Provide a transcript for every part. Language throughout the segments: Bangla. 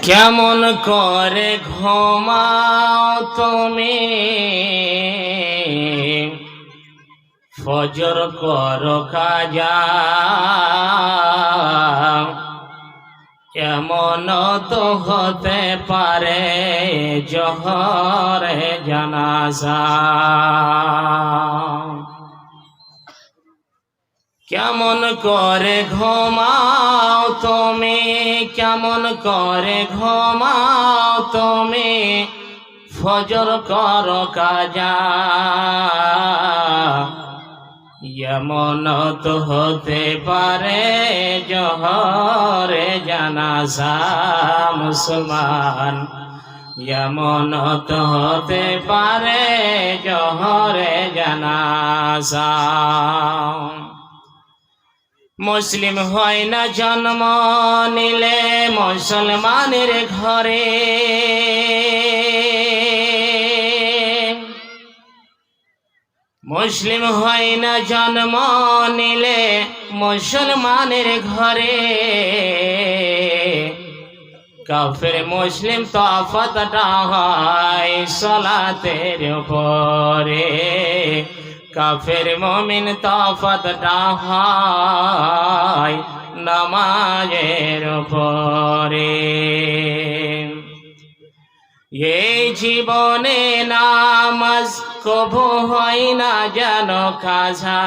কেমন করে ঘুমাও তুমি, ফজর করো কাজা, এমন তো হতে পারে জোহরে জানাজা। কেমন করে ঘুমাও তুমি, কেমন করে ঘুমাও তুমি, ফজর করো কাজা, এমন তো হতে পারে জোহরে জানাজা। মুসলমান, এমন তো হতে পারে জোহরে জানাজা। মুসলিম হয় না জন্ম নিলে মুসলমানের ঘরে, মুসলিম হয় না জন্ম নিলে মুসলমানের ঘরে, কাফের মুসলিম তফাতটা হয় সালাতের উপরে, কাফের মুমিন তফাতটা হয় নামাজের উপরে। এই জীবনে নামাজ কবু হয় না যেন কাজা,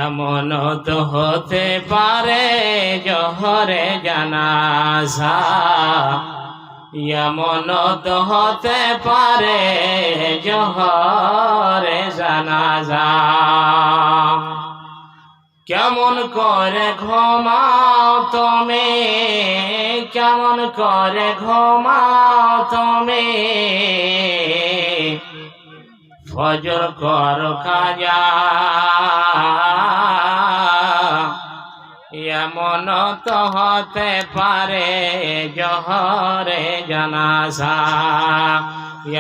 এমন তো হতে পারে জোহরে জানাজা, এমন তো হতে পারে জোহরে জানাজা। কেমন করে ঘুমাও তুমি, কেমন করে ঘুমাও তুমি, ফজর করো কাজা, এমন তো হতে পারে জোহরে জানাজা,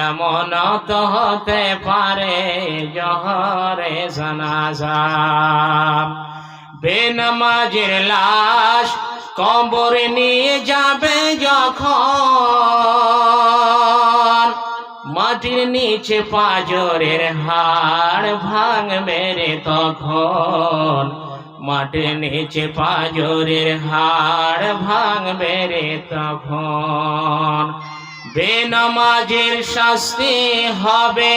এমন তো হতে পারে জোহরে জানাজা। বেনামাজের লাশ কবরে নিয়ে যাবে যখন, মাটির নিচে পাঁজরের হাড় ভাঙবে রে তখন, মাটির নিচে পাঁজরের হাড় ভাঙবে রে তখন। বেনামাজের শাস্তি হবে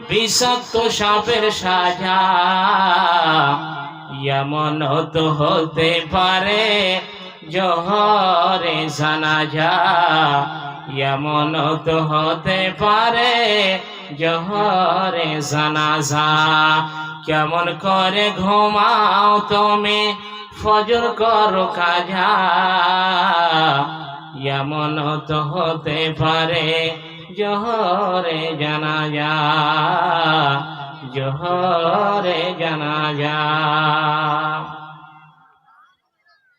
বিষাক্ত সাপের সাজা, এমন তো হতে পারে জোহরে জানাজা, এমন তো হতে পারে জোহরে জানাজা। কেমন করে ঘুমাও তুমি, ফজর করো কাজা, এমন তো হতে পারে জোহরে জানাজা, জোহরে জানাজা।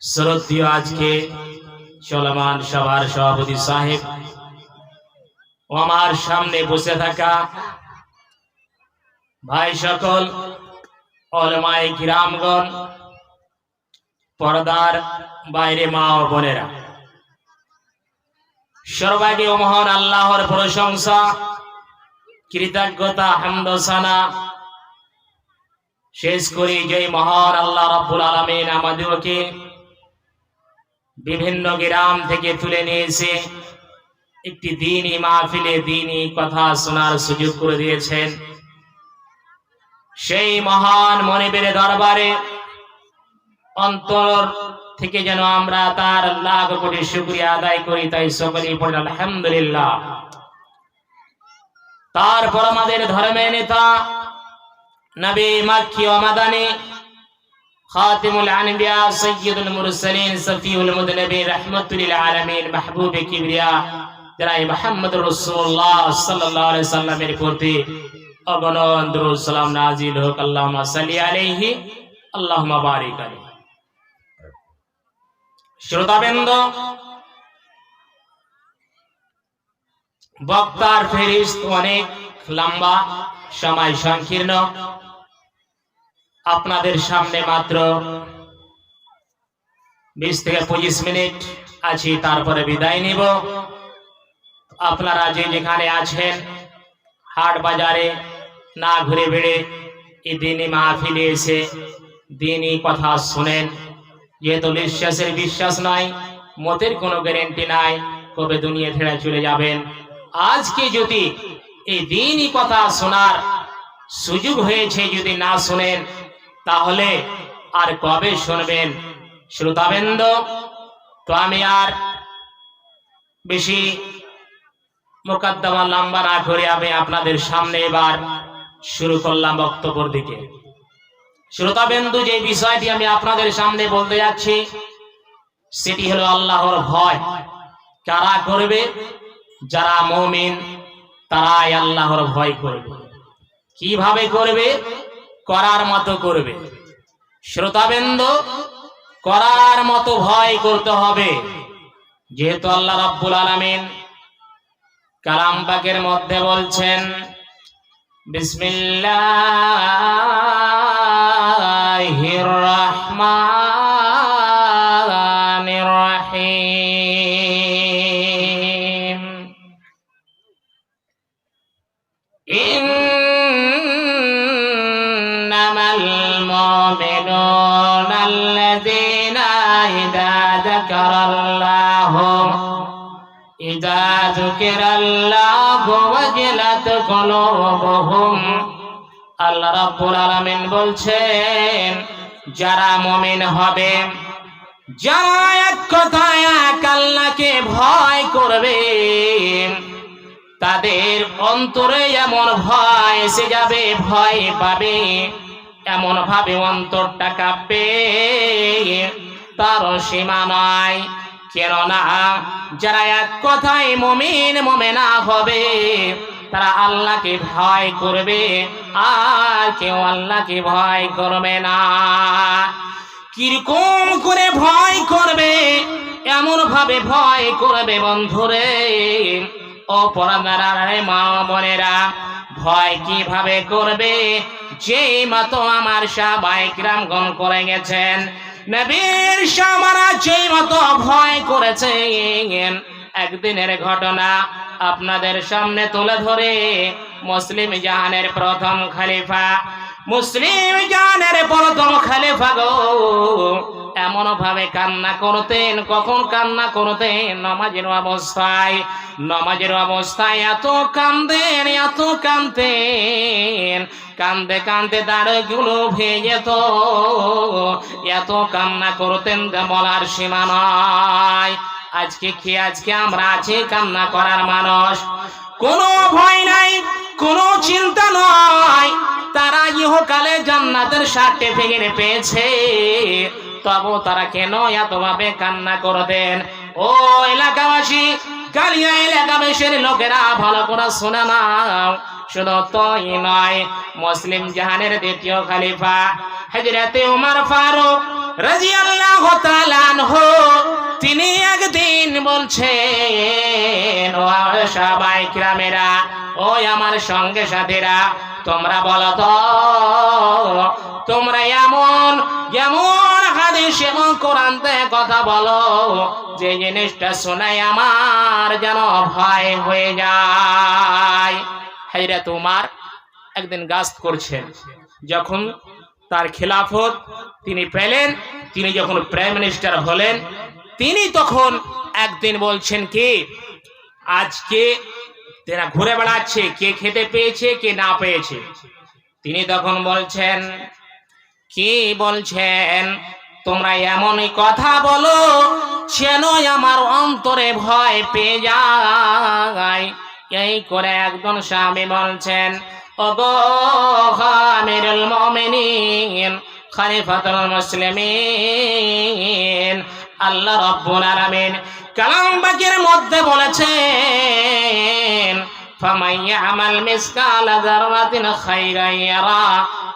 শ্রদ্ধেয় আজকে চলমান সভার সভাপতি সাহেব ও আমার সামনে বসে থাকা ভাই সকল, ওলামায়ে কিরামগণ, পর্দার বাইরে মা ও বোনেরা, সর্বাগ্রে মহান আল্লাহর প্রশংসা, কৃতজ্ঞতা, হামদ সানা শেষ করি যে মহান আল্লাহ রাব্বুল আলামিন আমাদেরকে বিভিন্ন গ্রাম থেকে তুলে নিয়েছে, একটি দ্বীনি মাহফিলে দ্বীনি কথা শোনার সুযোগ করে দিয়েছেন। সেই মহান মনিবের দরবারে অন্তর থেকে যেন আমরা তার লাখ কোটি শুকরিয়া আদায় করি, তাই সকলেই পড়ি আলহামদুলিল্লাহ। তারপর আমাদের ধর্মের নেতা নবী মক্কি ও মাদানী, খাতিমুল আনবিয়া, সাইয়্যিদুল মুরসালিন, সফিউল মুদনবী, রাহমাতুল লিল আলামিন, মাহবুবে কিবরিয়া জনাব মুহাম্মদুর রাসূলুল্লাহ সাল্লাল্লাহু আলাইহি সাল্লামের প্রতি অগণন দরুদ সালাম নাজিল হোক। আল্লাহুম্মা সাল্লি আলাইহি, আল্লাহুম্মা বারিক আলাইহি। শ্রোতাবৃন্দ, বক্তার ফেরিস্ত অনেক লম্বা, সময় সংকীর্ণ, আপনাদের সামনে মাত্র 20 থেকে 25 মিনিট আছি, তারপরে বিদায় নিব। আপনারা যে যেখানে আছেন, হাট বাজারে না ঘুরে বেড়ে এই দিনই মাহফিলে এসে দিনই কথা শুনেন। যেহেতু বিশ্বাসের বিশ্বাস নাই, মতের কোনো গ্যারেন্টি নাই কবে দুনিয়া ছেড়ে চলে যাবেন। আজকে যদি এই দিনই কথা শোনার সুযোগ হয়েছে, যদি না শুনেন তাহলে আর কবে শুনবেন শ্রোতাবৃন্দ। তো আমি আর বেশি মোকদ্দমা লম্বা না করে আমি আপনাদের সামনে এবার শুরু করলাম বক্তব্যের দিকে। শ্রোতাবৃন্দু, যে বিষয়টি আমি আপনাদের সামনে বলতে যাচ্ছি সেটি হলো আল্লাহর ভয়। কারা করবে? যারা মুমিন তারাই আল্লাহর ভয় করবে। কিভাবে করবে? করার মতো করবে। শ্রোতাবৃন্দু, করার মতো ভয় করতে হবে। যেহেতু আল্লাহ রাব্বুল আলামিন কালাম পাকের মধ্যে বলছেন, বিসমিল্লাহির রহমানির রহিম, ইন্নামাল মুমিনুনা আল্লাযীনা ইযা যুকিরাল্লাহু ওয়াজিলাত কুলুবুহুম। আল্লাহ রাব্বুল আলামিন বলছেন, যারা মুমিন হবে, যারা এক কথায় এক আল্লাহকে ভয় করবে, তাদের অন্তরে এমন ভয় এসে যাবে, ভয় পাবে, এমন ভাবে অন্তরটা কাঁপবে, তার সীমা নাই। কেননা যারা এক কথায় মুমিন মুমিনা হবে, তারা আল্লাহকে ভয় করবে, আর কেউ আল্লাহকে ভয় করবে না। কিরকম করে ভয় করবে? এমন ভাবে ভয় করবে বন্ধুরে, ও পরাদারা মা বোনেরা, ভয় কিভাবে করবে? যেই মতো আমার সাহাবায়ে কিরামগণ করে গেছেন, নবীর সাহাবারা যেই মতো ভয় করেছেন, একদিনের ঘটনা আপনাদের সামনে তুলে ধরে মুসলিম জাহানের প্রথম খলিফা, মুসলিম জাহানের প্রথম খলিফা গো এমন ভাবে কান্না করতেন। কখন কান্না করতেন? নামাজের অবস্থায়। নামাজের অবস্থায় এত কান্দেন, এত কাঁদতেন, কান্দে কান্দে দাঁড়গুলো ভেঙে যেত, এত কান্না করতেন যে বলার সীমা নয়। আজকে আমরা আছি কান্না করার মানুষ। কোনো ভয় নাই, কোনো চিন্তা নয়। তারা ইহকালে জান্নাতের সার্টিফিকেট পেয়েছে, তবু তারা কেন এতভাবে কান্না করতেন? ও এলাকাবাসী, কালিয়া এলাকাবাসীর লোকেরা ভালো করে শুনে নাও। শুধু তাই নয়, মুসলিম জাহানের দ্বিতীয় খলিফা হযরতে ওমর ফারুক রাদিয়াল্লাহু তাআলা আনহু, তিনি একদিন বলছেন, ও সাহাবায়ে কিরামেরা, ও আমার সঙ্গে সাথীরা, তোমরা বলো তো, তোমরা এমন এমন হাদিস এবং কোরআন থেকে কথা বলো যে জিনিসটা শোনাই আমার যেন ভয় হয়ে যায়। হযরত ওমর একদিন গাস্ত করছেন, যখন তার খিলাফত তিনি পেলেন, তিনি যখন প্রাইম মিনিস্টার হলেন, তিনি তখন একদিন বলছেন কি, আজকে তারা ঘুরে বেড়াচ্ছে, কে খেতে পেয়েছে কে না পেয়েছে। তিনি তখন বলছেন, কি বলছেন? তোমরা এমনই কথা বলো যেন আমার অন্তরে ভয় পেয়ে যায়। এই করে একজন স্বামী বলছেন, ওগো আমিরুল মুমিনিন, খলিফাতুল মুসলিমিন, আল্লাহ রাব্বুল আলামিন কালাম পাকের মধ্যে বলেছেন, ফামান ইয়ামাল মিসকালা যাররাতিন খায়রান ইয়ারা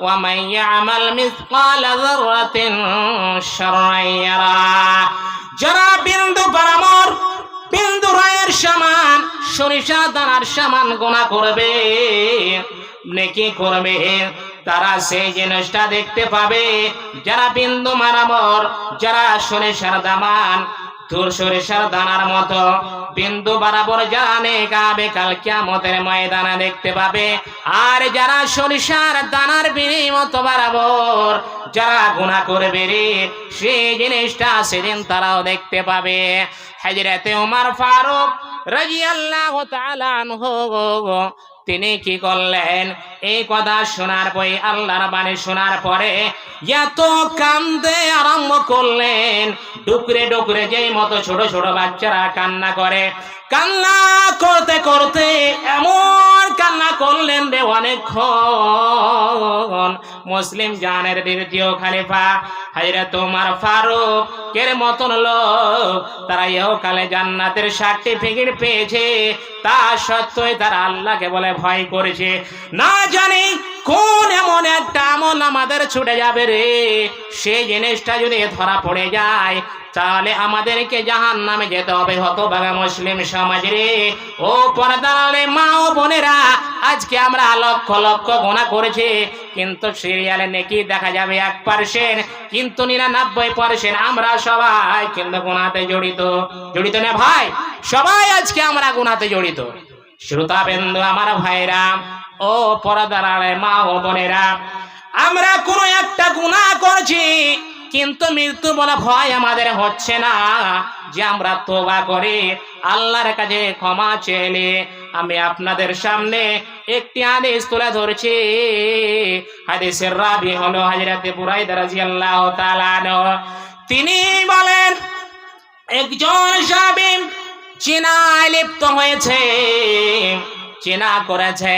ওয়া মান ইয়ামাল মিসকালা যাররাতিন শাররান ইয়ারা। যারা বিন্দু বরাবর, বিন্দু রায়ের সমান, সরিষা দানার সমান গুনাহ করবে, নেকি করবে, তারা সেই জিনিসটা দেখতে পাবে যারা বিন্দু মারামর, যারা সরিষার দামান সরিষার দানার মতো বিন্দু বরাবর যারা নেক হবে কাল কিয়ামতের ময়দানে দেখতে পাবে। আর যারা সরিষার দানার বিড়ি মতো বরাবর যারা গুনাহ করবে রে, সেই জিনিসটা সেদিন তারাও দেখতে পাবে। হযরতে ওমর ফারুক রাদিয়াল্লাহু তাআলা আনহু তিনি কি করলেন, এই কথা শোনার পরে, আল্লাহর বাণী শোনার পরে এত কান্দে আরম্ভ করলেন, ডুকরে ডুকরে যেই মতো ছোট ছোট বাচ্চারা কান্না করে, কান্না করতে করতে এমন কান্না করলেন রে অনেকক্ষণ। মুসলিম জানের দ্বিতীয় খলিফা হযরত ওমর ফারুক এর মতন লোক তারা ইহকালে জান্নাতের সার্টিফিকেট পেয়েছে, তা সত্ত্বেও তারা আল্লাহকে বলে ভয় করেছে। না জানি কোন এমন একটা আমল আমাদের ছুটে যাবে রে, সেই জিনিসটা যদি ধরা পড়ে যায় তাহলে আমাদেরকে জাহান্নামে যেতে হবে। হতভাগা মুসলিম সমাজ রে, ও পর্দার আলে মা ও বোনেরা, আজকে আমরা লক্ষ লক্ষ গুনাহ করেছি, কিন্তু সিরিয়ালে নেকি দেখা যাবে 1%, কিন্তু 99% আমরা সবাই কিন্তু গুনাহতে জড়িত না ভাই, সবাই আজকে আমরা গুনাহতে জড়িত। শ্রোতাবৃন্দ আমার ভাইরা, ও পর্দার আলে মা ও বোনেরা, আমরা কোনো একটা গুনাহ করছি কিন্তু মৃত্যু বলা ভয় আমাদের হচ্ছে না যে আমরা তওবা করে আল্লাহর কাছে ক্ষমা চেয়ে। আমি আপনাদের সামনে একটি হাদিস তুলে ধরছি। হাদিসের রাবি হলো হযরত বুরাইদা রাদিয়াল্লাহু তাআলা আনহু। তিনি বলেন, একজন সাহাবী জিনায় লিপ্ত হয়েছে, জিনা করেছে,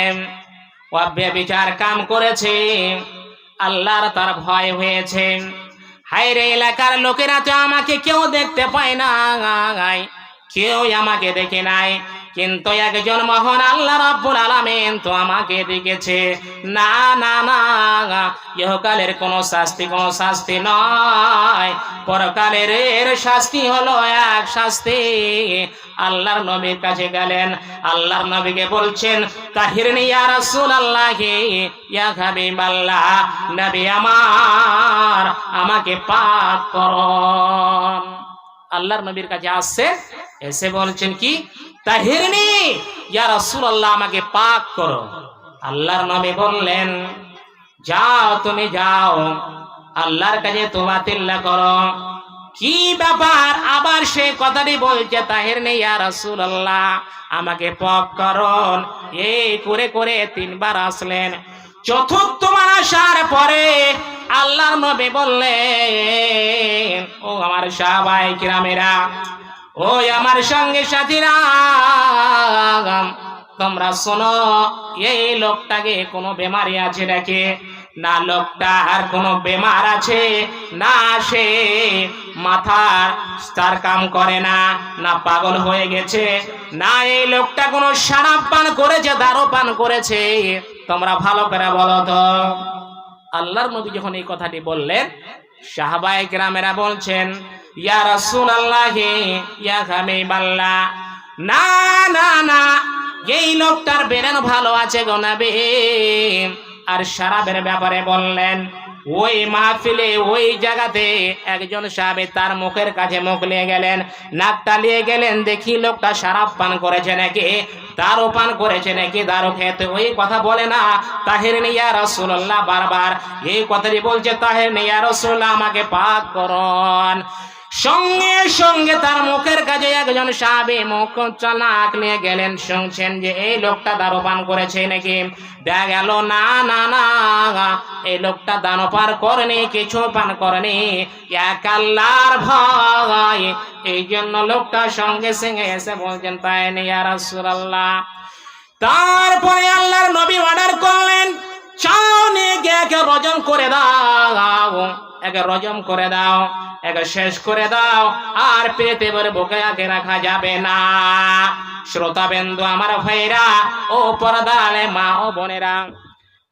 ব্যভিচার কাম করেছে, আল্লাহর তার ভয় হয়েছে। হায়রে, এলাকার লোকেরা তো আমাকে কেউ দেখতে পায় না, কেউ আমাকে দেখে নাই, কিন্তু একজন মহান আল্লাহ রাব্বুল আলামিন তো আমাকে দেখেছে। না না না, ইহকালের কোনো শাস্তি নয়, পরকালের এর শাস্তি হলো এক শাস্তি। আল্লাহর নবীর কাছে গেলেন, আল্লাহর নবীকে বলছেন, তাহিরনি ইয়া রাসূলুল্লাহ, ইয়া হাবিবাল্লাহ, নবী আমার, আমাকে পাক করুন। আল্লাহর নবীর কাছে আসছে, এসে বলছেন কি, তাহিরনি ইয়া রাসূলুল্লাহ, আমাকে পাক করো। আল্লাহর নবী বললেন, যাও তুমি যাও, আল্লাহর কাছে তওবা তিল্লা করো। কি ব্যাপার, আবার সে কথাটি বলছে, তাহিরনি ইয়া রাসূলুল্লাহ, আমাকে পাক করুন। এই করে করে 3 বার আসলেন। চতুর্থবার আসার পরে আল্লাহর নবী বললেন, ও আমার সাহাবায়ে কিরামেরা, ওই আমার সঙ্গে সাথীরা, তোমরা শোনো, এই লোকটাকে কোনো বেমারি আছে নাকি? না, লোকটা আর কোনো বেমার আছে না, সে মাথার তার কাম করে না, না পাগল হয়ে গেছে, না এই লোকটা কোনো শরাব পান করেছে, দারু পান করেছে, তোমরা ভালো করে বলো তো। আল্লাহর নবী যখন এই কথাটি বললেন, সাহাবায়ে কেরামেরা বলছেন, ইয়া রাসূলুল্লাহ, ইয়া হাবিবাল্লাহ, না না না, এই লোকটার ব্রেন ভালো আছে গো নবী। আর শরাবের ব্যাপারে বললেন, ওই মাহফিলে ওই জায়গাতে একজন সাহাবী তার মুখের কাছে মুখ নিয়ে গেলেন, নাকটা নিয়ে গেলেন, দেখি লোকটা শরাব পান করেছে নাকি, দারু পান করেছে নাকি, দারু খেতে ওই কথা বলে না, তাহিরনি ইয়া রাসূলুল্লাহ, বারবার এই কথাই বলছে, তাহিরনি ইয়া রাসূলুল্লাহ, আমাকে পাক করুন। সঙ্গে সঙ্গে তার মুখের কাছে একজন সাহাবী মুখ চালাক নিয়ে গেলেন, শুনছেন যে এই লোকটা দারু পান করেছে নাকি। দেখা গেল না না না, এই লোকটা দারু পান করেনি, কিছু পান করেনি, এক আল্লাহর ভয়। এই জন্য লোকটা সঙ্গে সঙ্গে এসে বলছেন, তাহিরনি ইয়া রাসূলুল্লাহ। তারপরে আল্লাহর নবী অর্ডার করলেন, চাও নিয়ে গিয়ে একে রজম করে দাও, একে রজম করে দাও, একে শেষ করে দাও, আর পেতে ভরে বুকে আগে রাখা যাবে না। শ্রোতাবৃন্দ আমার ভাইরা, ও পর্দার আলে মা ও বোনেরা,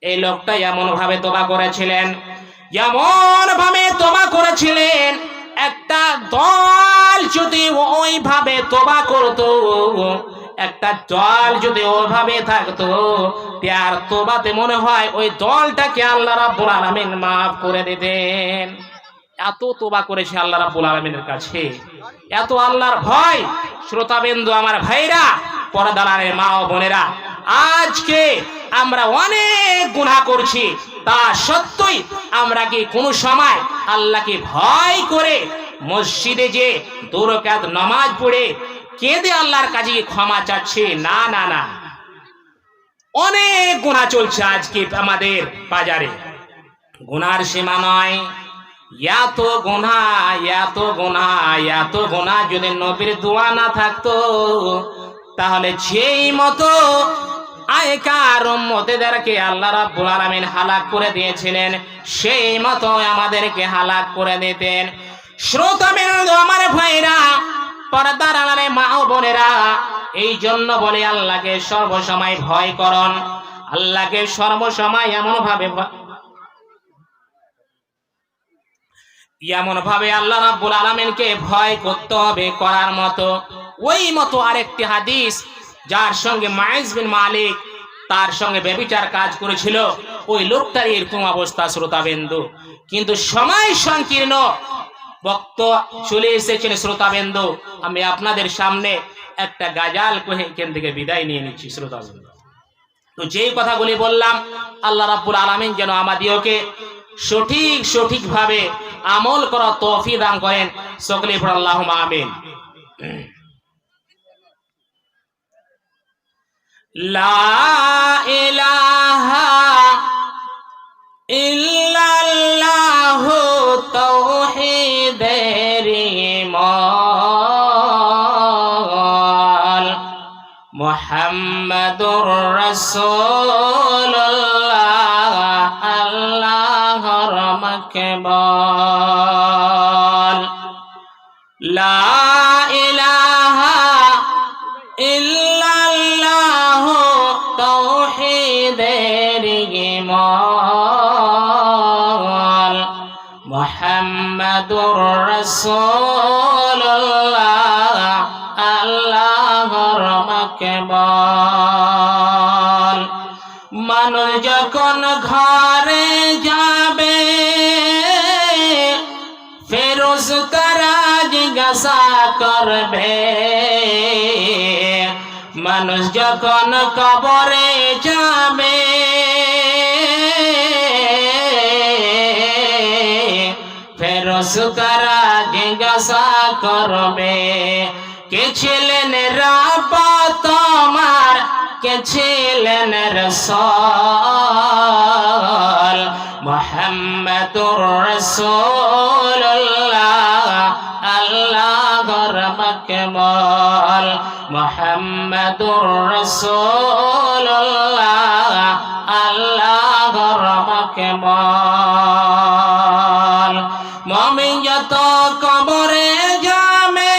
এই লোকটা এমন ভাবে তওবা করেছিলেন, এমন ভাবে তওবা করেছিলেন, একটা দল যদি ওইভাবে তওবা করতো, একটা জল যদি ওভাবে থাকতো তার তোবাতে মনে হয় ওই জলটাকে আল্লাহ রাব্বুল আলামিন মাফ করে দিতেন। এত তোবা করেছে আল্লাহ রাব্বুল আলামিনের কাছে, এত আল্লাহর ভয়। শ্রোতাবিন্দু আমার ভাইরা, পর্দার মা ও বোনেরা, আজকে আমরা অনেক গুনাহ করছি, তা সত্যই আমরা কি কোনো সময় আল্লাহকে ভয় করে মসজিদে যে 2 রাকাত নামাজ পড়ে কেঁদে আল্লাহর কাছে ক্ষমা চাচ্ছি? না না না, অনেক গুনাহ চলছে আজকে আমাদের বাজারে। গুনার সীমা নয়, এত গুনাহ, এত গুনাহ, এত গুনাহ। যদি নবীর দোয়া না থাকতো তাহলে যেই মতো আগেকার উম্মতদেরকে আল্লাহ রাব্বুল আলামিন হালাক করে দিয়েছিলেন, সেই মতো আমাদেরকে হালাক করে দিতেন। শ্রোতাবিন্দু আমার ভাইরা, পর্দার আড়ালে মা ও বোনেরা, এই জন্য বলে আল্লাহকে সর্বসময় ভয় করুন। আল্লাহকে সর্বসময় এমন ভাবে আল্লাহ রাব্বুল আলামিনকে ভয় করতে হবে, করার মতো ওই মতো আরেকটি হাদিস, যার সঙ্গে মাইজ বিন মালিক তার সঙ্গে ব্যভিচার কাজ করেছিল, ওই লোকটার এরকম অবস্থা শ্রোতাবিন্দু। কিন্তু সময় সংকীর্ণ, বক্ত চলে এসেছেন শ্রোতাবিন্দু, আমি আপনাদের সামনে একটা গাজাল কহে এখান থেকে বিদায় নিয়ে নিচ্ছি শ্রোতাবিন্দু। তো যেই কথাগুলি বললাম, আল্লাহ রাব্বুল আলামিন যেন আমাদিওকে সঠিকভাবে আমল করার তৌফিক দান করেন। সকলে পড়ে আল্লাহুম্মা আমিন। লা ইলাহা ইল্লাল্লাহু তাওহীদের মল, মুহাম্মাদুর রাসূলুল্লাহ আল্লাহর মাকবুল। লা ইলাহা ইল্লাল্লাহু তাওহীদের মল, মুহাম্মাদুর রাসূলুল্লাহ আল্লাহর মাকবুল। মানুষ যখন ঘরে যাবে ফেরেশতারা জিজ্ঞাসা করবে, মানুষ যখন কবরে যাবে ফেরেশতারা জিজ্ঞাসা করবে, কে ছিলেন রব তোমার, কে ছিলেন রাসূল? মুহাম্মাদুর রাসূলুল্লাহ আল্লাহর মাকবুল, মুহাম্মাদুর রাসূলুল্লাহ আল্লাহর মাকবুল। মুমিন যত কবরে যাবে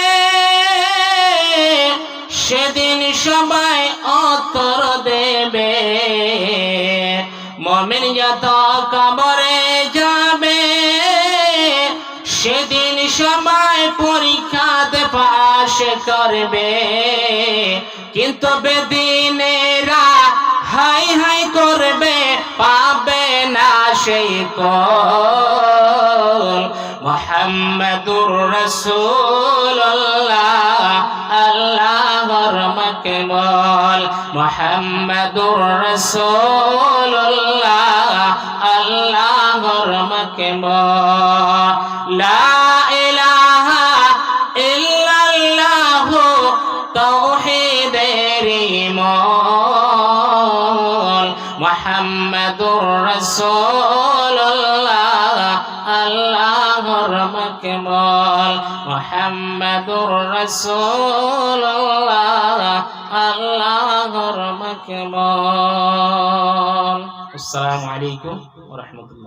সেদিন সবাই উত্তর দেবে, মুমিন যত কবরে যাবে সেদিন সবাই পরীক্ষাতে পাশ করবে, কিন্তু বেদিনেরা হাই হাই করবে, পাবে না সেই কল। মুহাম্মাদুর রাসূলুল্লাহ আল্লাহর মাকবুল, মুহাম্মাদুর রাসূলুল্লাহ আল্লাহর মাকবুল। লা ইলাহা ইল্লাল্লাহু তাওহীদের মল, মুহাম্মাদুর রাসূলুল্লাহ আল্লাহর মাকবুল, মুহাম্মাদুর রাসূলুল্লাহ আল্লাহর মাকবুল। আসসালামু আলাইকুম ওয়া রাহমাতুল্লাহ।